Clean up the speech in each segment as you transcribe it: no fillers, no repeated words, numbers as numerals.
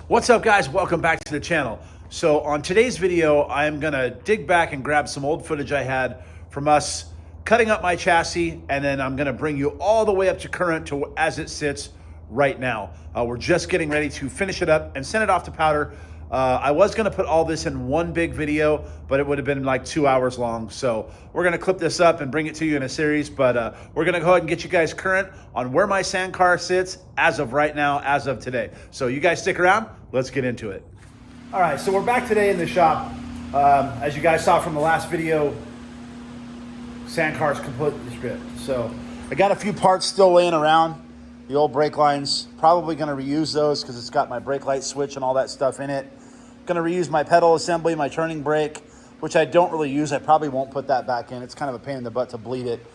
What's up, guys? Welcome back to the channel. So on today's video, I'm gonna dig back and grab some old footage I had from us cutting up my chassis, and then I'm gonna bring you all the way up to current to as it sits right now. We're just getting ready to finish it up and send it off to powder. I was gonna put all this in one big video, but it would have been like 2 hours long. So we're gonna clip this up and bring it to you in a series, but we're gonna go ahead and get you guys current on where my sand car sits as of right now, as of today. So you guys stick around, let's get into it. All right, so we're back today in the shop. As you guys saw from the last video, sand car's completely stripped. So I got a few parts still laying around. The old brake lines, probably gonna reuse those because it's got my brake light switch and all that stuff in it. Gonna reuse my pedal assembly, my turning brake, which I don't really use. I probably won't put that back in. It's kind of a pain in the butt to bleed it.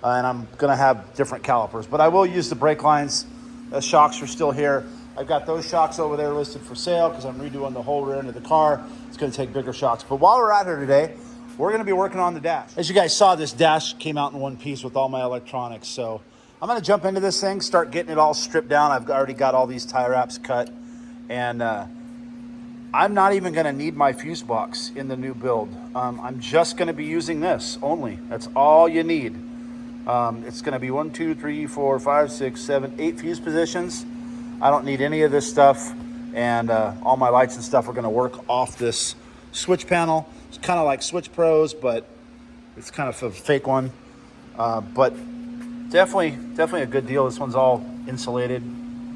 And I'm gonna have different calipers, but I will use the brake lines. The shocks are still here. I've got those shocks over there listed for sale because I'm redoing the whole rear end of the car. It's gonna take bigger shocks. But while we're out here today, we're gonna be working on the dash. As you guys saw, this dash came out in one piece with all my electronics. So I'm gonna jump into this thing, start getting it all stripped down. I've already got all these tie wraps cut, and I'm not even gonna need my fuse box in the new build. I'm just gonna be using this only. That's all you need. It's gonna be 1, 2, 3, 4, 5, 6, 7, 8 fuse positions. I don't need any of this stuff, and all my lights and stuff are gonna work off this switch panel. It's kind of like Switch Pros, but it's kind of a fake one. But definitely a good deal. This one's all insulated,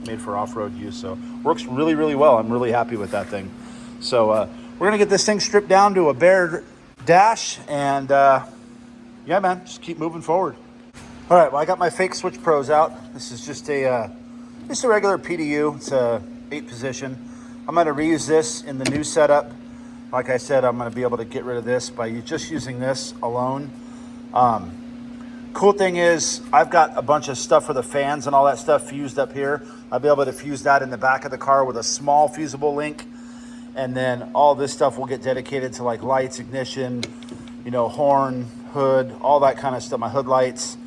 made for off-road use, so works really, really well. I'm really happy with that thing. So we're gonna get this thing stripped down to a bare dash, and yeah, man, just keep moving forward. All right, well, I got my fake Switch Pros out. This is just a regular PDU. It's a 8 position. I'm gonna reuse this in the new setup. Like I said, I'm gonna be able to get rid of this by just using this alone. Cool thing is I've got a bunch of stuff for the fans and all that stuff fused up here. I'll be able to fuse that in the back of the car with a small fusible link. And then all this stuff will get dedicated to like lights, ignition, you know, horn, hood, all that kind of stuff, my hood lights.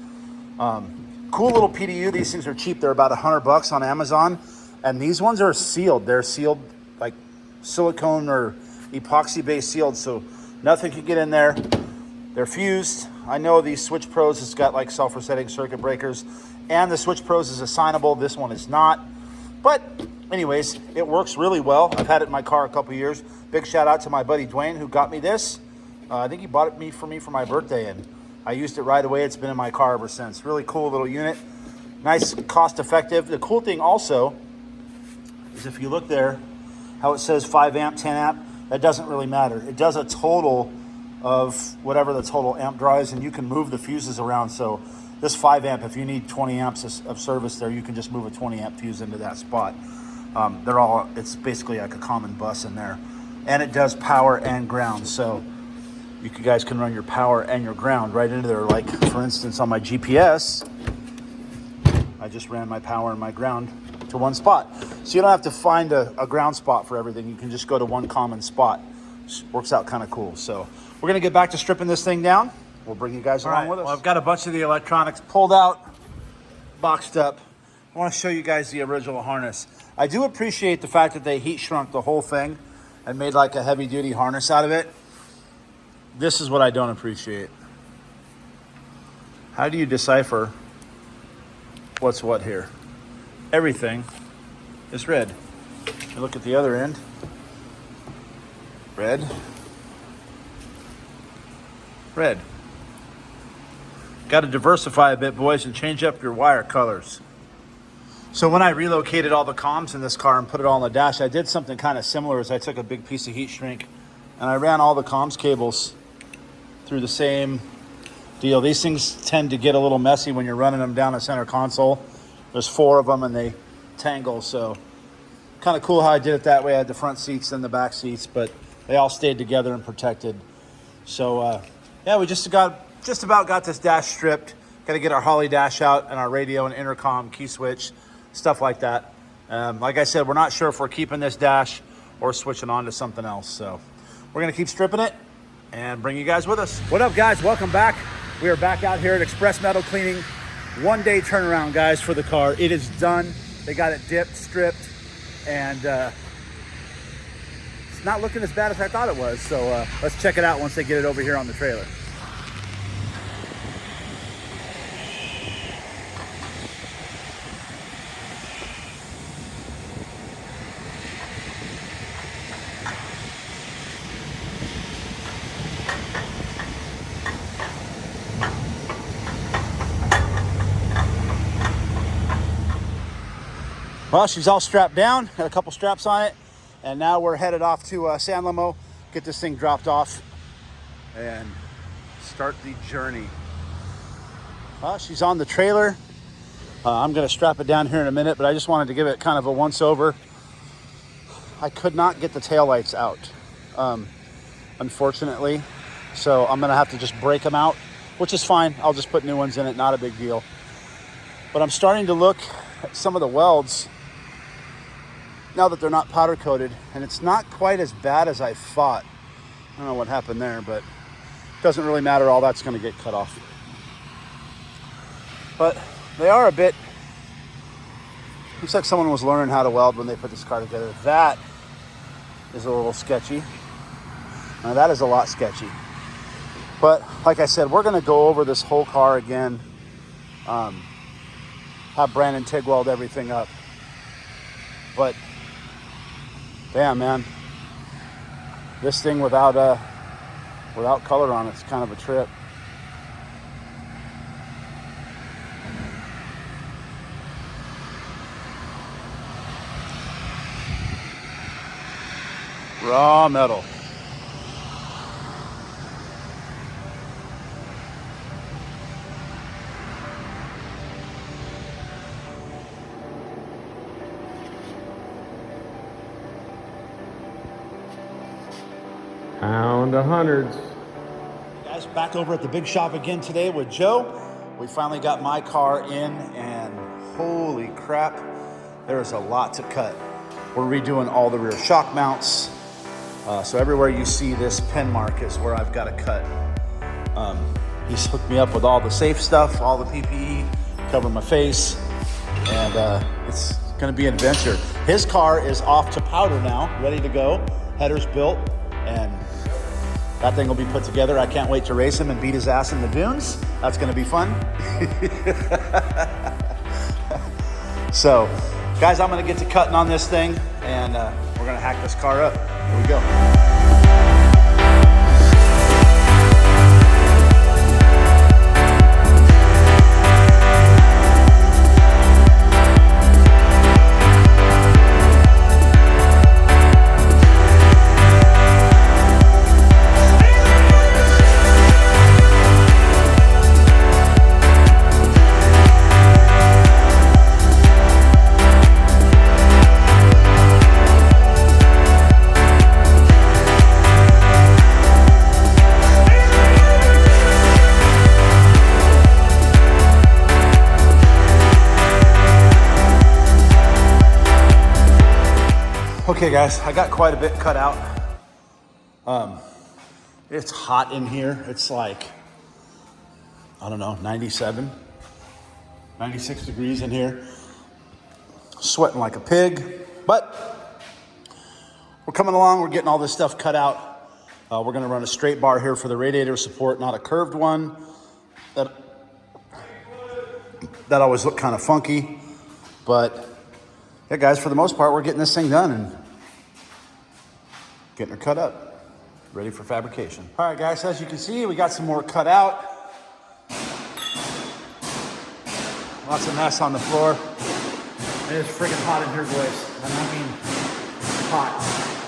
Cool little PDU. These things are cheap. They're about $100 on Amazon. And these ones are sealed. They're sealed like silicone or epoxy based sealed, so nothing can get in there. They're fused. I know these Switch Pros has got like self-resetting circuit breakers, and the Switch Pros is assignable. This one is not. But anyways, it works really well. I've had it in my car a couple years. Big shout out to my buddy Dwayne who got me this. I think he bought it for me for my birthday, and I used it right away. It's been in my car ever since. Really cool little unit. Nice, cost effective. The cool thing also is if you look there, how it says 5 amp, 10 amp, that doesn't really matter. It does a total of whatever the total amp draw is, and you can move the fuses around. So this 5 amp, if you need 20 amps of service there, you can just move a 20 amp fuse into that spot. It's basically like a common bus in there. And it does power and ground. So you guys can run your power and your ground right into there. Like for instance, on my GPS, I just ran my power and my ground to one spot. So you don't have to find a ground spot for everything. You can just go to one common spot. Works out kind of cool. So we're gonna get back to stripping this thing down. We'll bring you guys along with us. Well, I've got a bunch of the electronics pulled out, boxed up. I wanna show you guys the original harness. I do appreciate the fact that they heat shrunk the whole thing and made like a heavy duty harness out of it. This is what I don't appreciate. How do you decipher what's what here? Everything is red. You look at the other end, red, red. Got to diversify a bit, boys, and change up your wire colors. So when I relocated all the comms in this car and put it all on the dash, I did something kind of similar. As I took a big piece of heat shrink and I ran all the comms cables through the same deal. These things tend to get a little messy when you're running them down the center console. There's 4 of them and they tangle, so kind of cool how I did it that way. I had the front seats and the back seats, but they all stayed together and protected. So yeah, we just about got this dash stripped. Got to get our Holly dash out and our radio and intercom, key switch, stuff like that. Like I said, we're not sure if we're keeping this dash or switching on to something else. So we're gonna keep stripping it and bring you guys with us. What up, guys? Welcome back. We are back out here at Express Metal Cleaning. 1 day turnaround, guys, for the car. It is done. They got it dipped, stripped, and it's not looking as bad as I thought it was. So let's check it out once they get it over here on the trailer. Well, she's all strapped down, got a couple straps on it, and now we're headed off to San Limo, get this thing dropped off, and start the journey. Well, she's on the trailer. I'm gonna strap it down here in a minute, but I just wanted to give it kind of a once over. I could not get the taillights out, unfortunately, so I'm gonna have to just break them out, which is fine. I'll just put new ones in it, not a big deal. But I'm starting to look at some of the welds now that they're not powder coated, and it's not quite as bad as I thought. I don't know what happened there, but it doesn't really matter. All that's going to get cut off. But they are a bit, looks like someone was learning how to weld when they put this car together. That is a little sketchy. Now that is a lot sketchy. But like I said, we're going to go over this whole car again. Have Brandon TIG weld everything up. But damn, man, this thing without color on it's kind of a trip. Raw metal. Pound of hundreds. Guys, back over at the big shop again today with Joe. We finally got my car in, and holy crap, there's a lot to cut. We're redoing all the rear shock mounts. So everywhere you see this pen mark is where I've got to cut. He's hooked me up with all the safe stuff, all the PPE, cover my face, and it's gonna be an adventure. His car is off to powder now, ready to go. Header's built, and that thing will be put together. I can't wait to race him and beat his ass in the dunes. That's gonna be fun. So, guys, I'm gonna get to cutting on this thing, and we're gonna hack this car up. Here we go. Okay guys, I got quite a bit cut out. It's hot in here. It's like, I don't know, 97, 96 degrees in here. Sweating like a pig, but we're coming along. We're getting all this stuff cut out. We're gonna run a straight bar here for the radiator support, not a curved one. That always looked kind of funky, but yeah guys, for the most part, we're getting this thing done and getting her cut up, ready for fabrication. All right guys, as you can see, we got some more cut out. Lots of mess on the floor. It is freaking hot in here, boys. And I mean hot.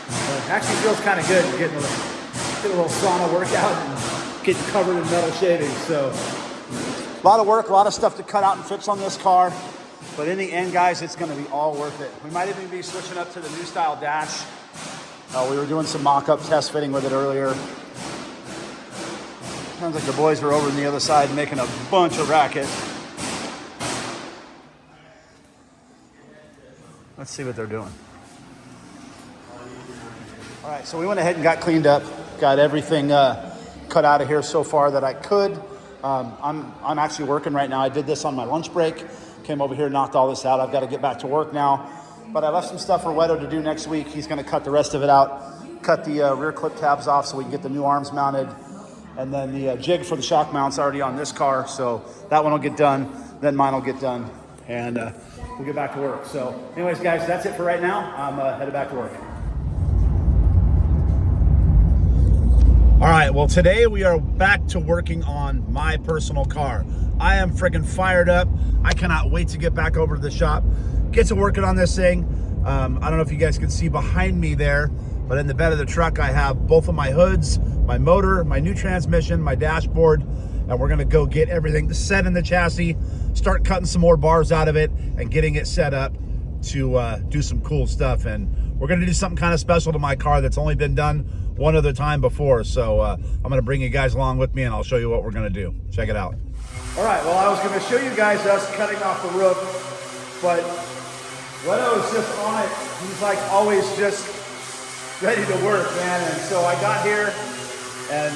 But it actually feels kind of good getting a little sauna workout and getting covered in metal shavings. So a lot of work, a lot of stuff to cut out and fix on this car. But in the end, guys, it's gonna be all worth it. We might even be switching up to the new style dash. We were doing some mock-up test fitting with it earlier. Sounds like the boys are over on the other side making a bunch of racket. Let's see what they're doing. All right, so we went ahead and got cleaned up, got everything cut out of here so far that I could. I'm actually working right now. I did this on my lunch break. Came over here, knocked all this out. I've got to get back to work now. But I left some stuff for Wedo to do next week. He's going to cut the rest of it out. cut the rear clip tabs off so we can get the new arms mounted. And then the jig for the shock mount's already on this car, so that one will get done. Then mine will get done, and we'll get back to work. So anyways, guys, that's it for right now. I'm headed back to work. All right, well, today we are back to working on my personal car. I am freaking fired up. I cannot wait to get back over to the shop, get to working on this thing. I don't know if you guys can see behind me there, but in the bed of the truck, I have both of my hoods, my motor, my new transmission, my dashboard, and we're gonna go get everything set in the chassis, start cutting some more bars out of it, and getting it set up to do some cool stuff. And we're gonna do something kind of special to my car that's only been done one other time before. So I'm gonna bring you guys along with me, and I'll show you what we're gonna do. Check it out. All right, well, I was gonna show you guys us cutting off the roof, but Leto is just on it. He's like always just ready to work, man. And so I got here, and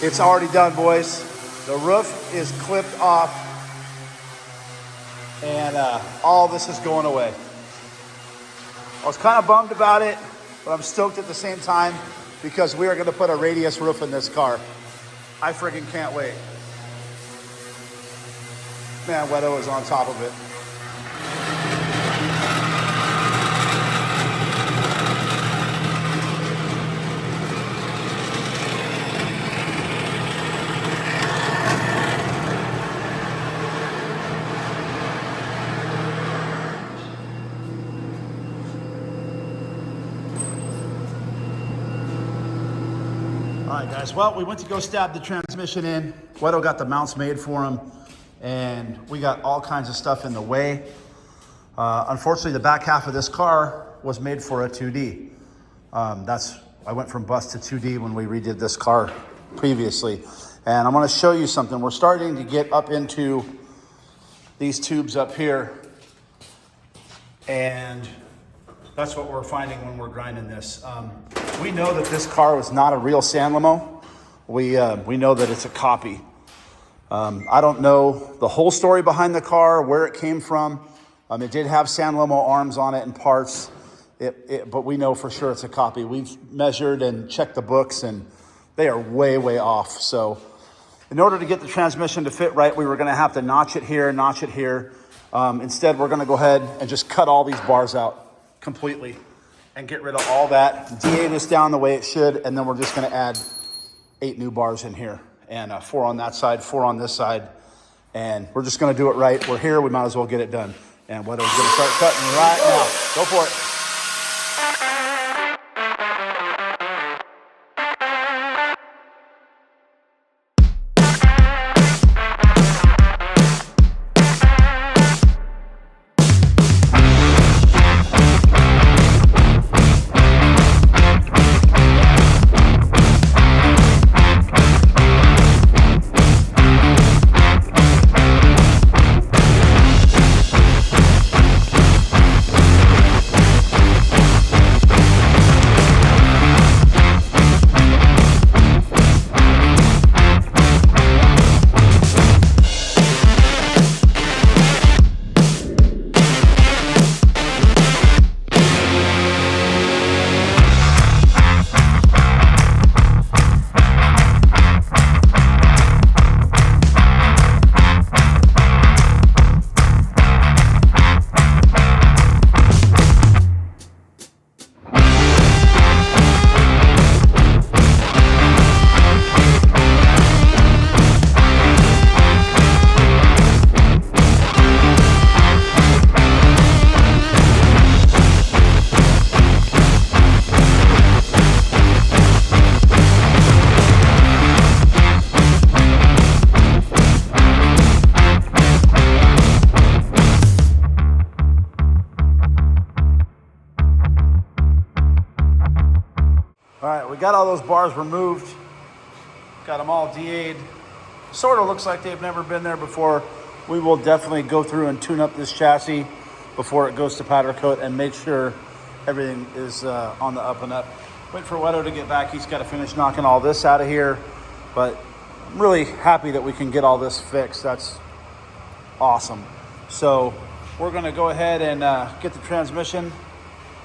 it's already done, boys. The roof is clipped off, and all this is going away. I was kind of bummed about it, but I'm stoked at the same time because we are gonna put a radius roof in this car. I freaking can't wait. Man, Leto is on top of it. All right, guys, well, we went to go stab the transmission in. Leto got the mounts made for him, and we got all kinds of stuff in the way. Unfortunately, the back half of this car was made for a 2D. I went from bus to 2D when we redid this car previously. And I'm gonna show you something. We're starting to get up into these tubes up here, and that's what we're finding when we're grinding this. We know that this car was not a real San Limo. We know that it's a copy. I don't know the whole story behind the car, where it came from. It did have San Limo arms on it and parts, but we know for sure it's a copy. We've measured and checked the books, and they are way, way off. So in order to get the transmission to fit right, we were gonna have to notch it here, notch it here. Instead, we're gonna go ahead and just cut all these bars out completely and get rid of all that, DA this down the way it should, and then we're just gonna add 8 new bars in here, and 4 on that side, 4 on this side, and we're just gonna do it right. We're here, we might as well get it done. And Leto's gonna start cutting right now. Go for it. All right, we got all those bars removed. Got them all DA'd. Sort of looks like they've never been there before. We will definitely go through and tune up this chassis before it goes to powder coat and make sure everything is on the up and up. Wait for Leto to get back. He's got to finish knocking all this out of here. But I'm really happy that we can get all this fixed. That's awesome. So we're going to go ahead and get the transmission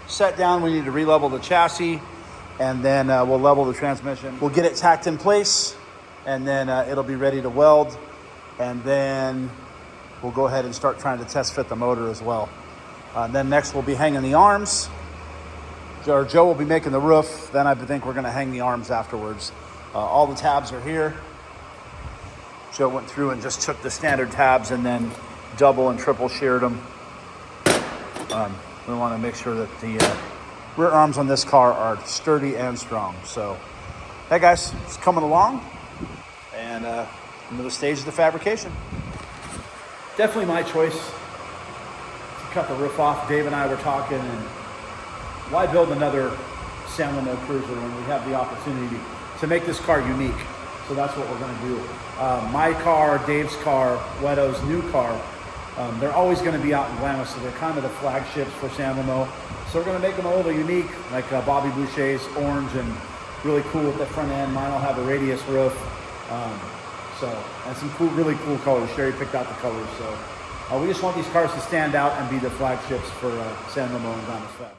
set down. We need to re-level the chassis. and then we'll level the transmission. We'll get it tacked in place, and then it'll be ready to weld, and then we'll go ahead and start trying to test fit the motor as well. Then next we'll be hanging the arms. Joe will be making the roof. Then I think we're gonna hang the arms afterwards. All the tabs are here. Joe went through and just took the standard tabs and then double and triple sheared them. We wanna make sure that the rear arms on this car are sturdy and strong. So, hey guys, it's coming along, and into the stage of the fabrication. Definitely my choice to cut the roof off. Dave and I were talking, and why build another San Lamo Cruiser when we have the opportunity to make this car unique? So that's what we're going to do. My car, Dave's car, Weto's new car, they're always going to be out in Glamis, so they're kind of the flagships for San Lamo. So we're going to make them a little unique, like Bobby Boucher's orange and really cool with the front end. Mine will have a radius roof. And some cool, really cool colors. Sherry picked out the colors. So we just want these cars to stand out and be the flagships for San Lamo and Glamis Fab.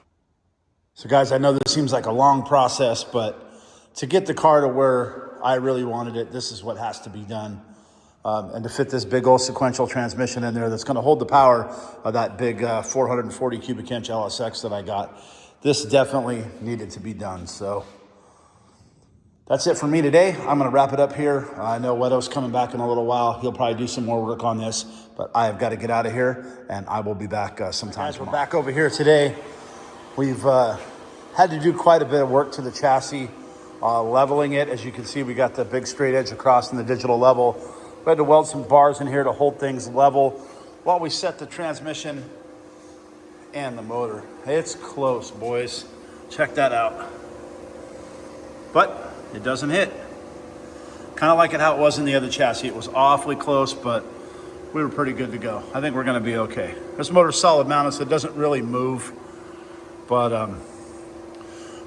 So guys, I know this seems like a long process, but to get the car to where I really wanted it, this is what has to be done. And to fit this big old sequential transmission in there that's going to hold the power of that big 440 cubic inch LSX that I got, this definitely needed to be done. So that's it for me today. I'm going to wrap it up here. I know Weto's coming back in a little while. He'll probably do some more work on this, but I have got to get out of here, and I will be back sometime. Guys, we're back over here today. We've had to do quite a bit of work to the chassis, leveling it. As you can see, we got the big straight edge across in the digital level. We had to weld some bars in here to hold things level while we set the transmission and the motor. It's close, boys. Check that out. But it doesn't hit. Kind of like it how it was in the other chassis. It was awfully close, but we were pretty good to go. I think we're going to be okay. This motor's solid mounted, so it doesn't really move. But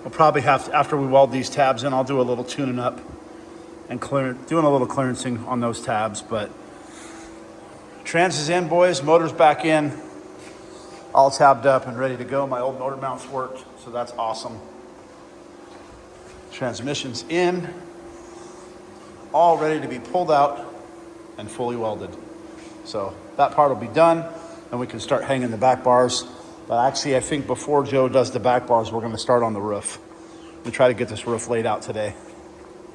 we'll probably have to, after we weld these tabs in, I'll do a little tuning up and doing a little clearancing on those tabs. But trans is in, boys. Motor's back in. All tabbed up and ready to go. My old motor mounts worked, so that's awesome. Transmission's in. All ready to be pulled out and fully welded. So that part will be done, and we can start hanging the back bars. But actually, I think before Joe does the back bars, we're going to start on the roof. We try to get this roof laid out today.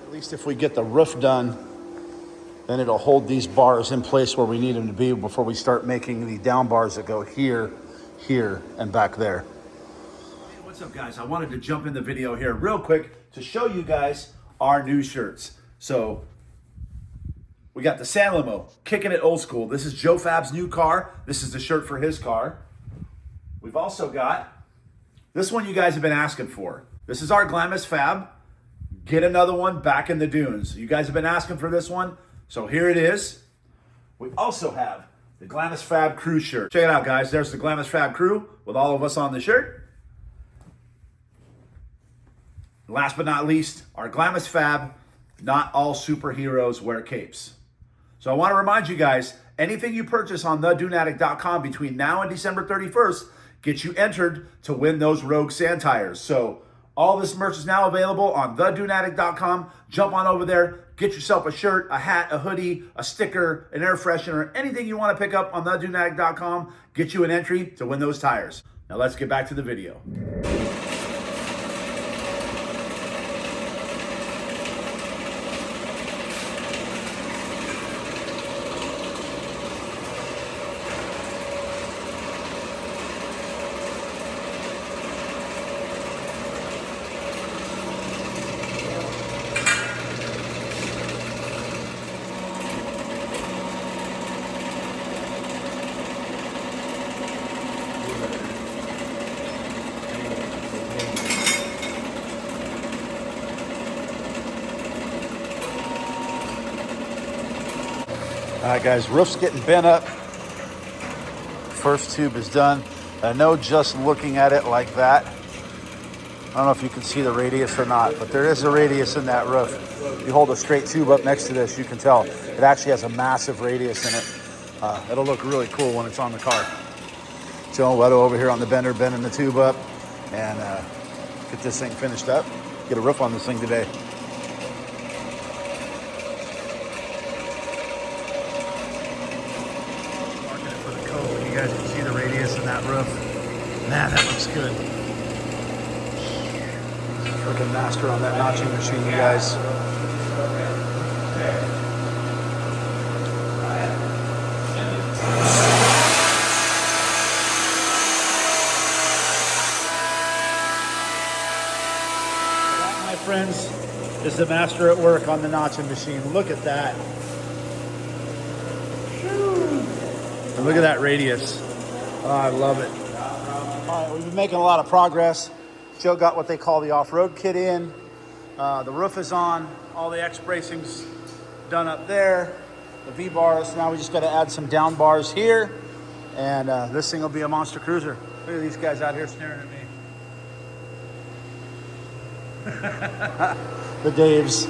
At least if we get the roof done, then it'll hold these bars in place where we need them to be before we start making the down bars that go here, here, and back there. Hey, what's up, guys? I wanted to jump in the video here real quick to show you guys our new shirts. So we got the San Lamo, kicking it old school. This is Joe Fab's new car. This is the shirt for his car. We've also got this one you guys have been asking for. This is our Glamis Fab. Get another one back in the dunes. You guys have been asking for this one, so here it is. We also have the Glamis Fab Crew shirt. Check it out, guys. There's the Glamis Fab Crew with all of us on the shirt. Last but not least, our Glamis Fab, not all superheroes wear capes. So I want to remind you guys, anything you purchase on theduneaddict.com between now and December 31st gets you entered to win those Rogue sand tires. So all this merch is now available on theduneaddict.com. Jump on over there, get yourself a shirt, a hat, a hoodie, a sticker, an air freshener, anything you want to pick up on theduneaddict.com, get you an entry to win those tires. Now let's get back to the video. All right, guys, roof's getting bent up. First tube is done. I know just looking at it like that, I don't know if you can see the radius or not, but there is a radius in that roof. If you hold a straight tube up next to this, you can tell it actually has a massive radius in it. It'll look really cool when it's on the car. Joe and Weto over here on the bender, bending the tube up and get this thing finished up. get a roof on this thing today. Marking it for the code. You guys can see the radius in that roof. Man, that looks good. Freaking master on that notching machine, you guys. That, my friends, is the master at work on the notching machine. Look at that. And look at that radius. Oh, I love it. All right, we've been making a lot of progress. Joe got what they call the off-road kit in. The roof is on. All the X bracing's done up there. The V-bars. Now we just got to add some down bars here. And this thing will be a monster cruiser. Look at these guys out here staring at me. The Daves.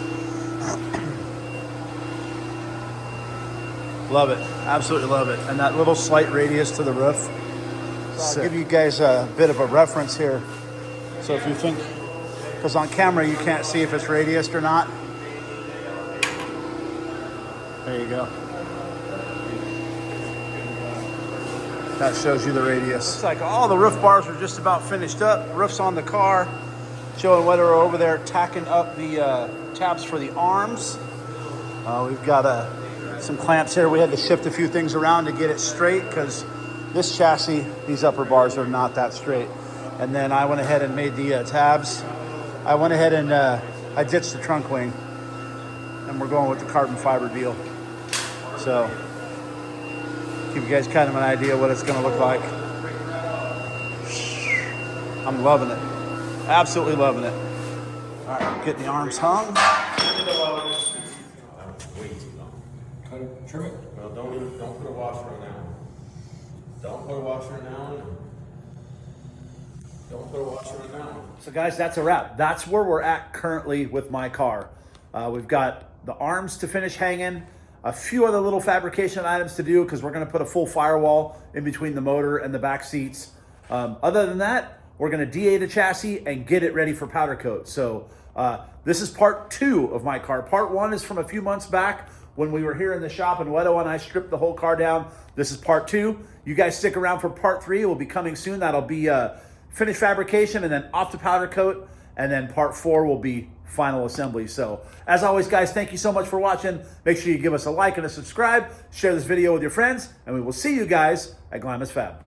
Love it. Absolutely love it. And that little slight radius to the roof. So I'll give you guys a bit of a reference here. So if you think, because on camera you can't see if it's radiused or not. There you go. That shows you the radius. It's like all the roof bars are just about finished up. Roof's on the car. Joe and Weather are over there tacking up the tabs for the arms. We've got some clamps here. We had to shift a few things around to get it straight because this chassis, these upper bars are not that straight. And then I went ahead and made the tabs. I went ahead and I ditched the trunk wing. And we're going with the carbon fiber deal. So, give you guys kind of an idea what it's going to look like. I'm loving it. Absolutely loving it. All right, getting the arms hung. Way too long. Cut it, trim it. Well, don't put a washer on that one. Don't put a washer on that one. Don't put a washer on that one. So guys, that's a wrap. That's where we're at currently with my car. We've got the arms to finish hanging, a few other little fabrication items to do because we're going to put a full firewall in between the motor and the back seats. Other than that, we're going to DA the chassis and get it ready for powder coat. So this is part 2 of my car. Part 1 is from a few months back when we were here in the shop and Wedo and I stripped the whole car down. This is part 2. You guys stick around for part 3. It will be coming soon. That'll be finished fabrication and then off to powder coat. And then part 4 will be final assembly. So as always, guys, thank you so much for watching. Make sure you give us a like and a subscribe. Share this video with your friends. And we will see you guys at Glamis Fab.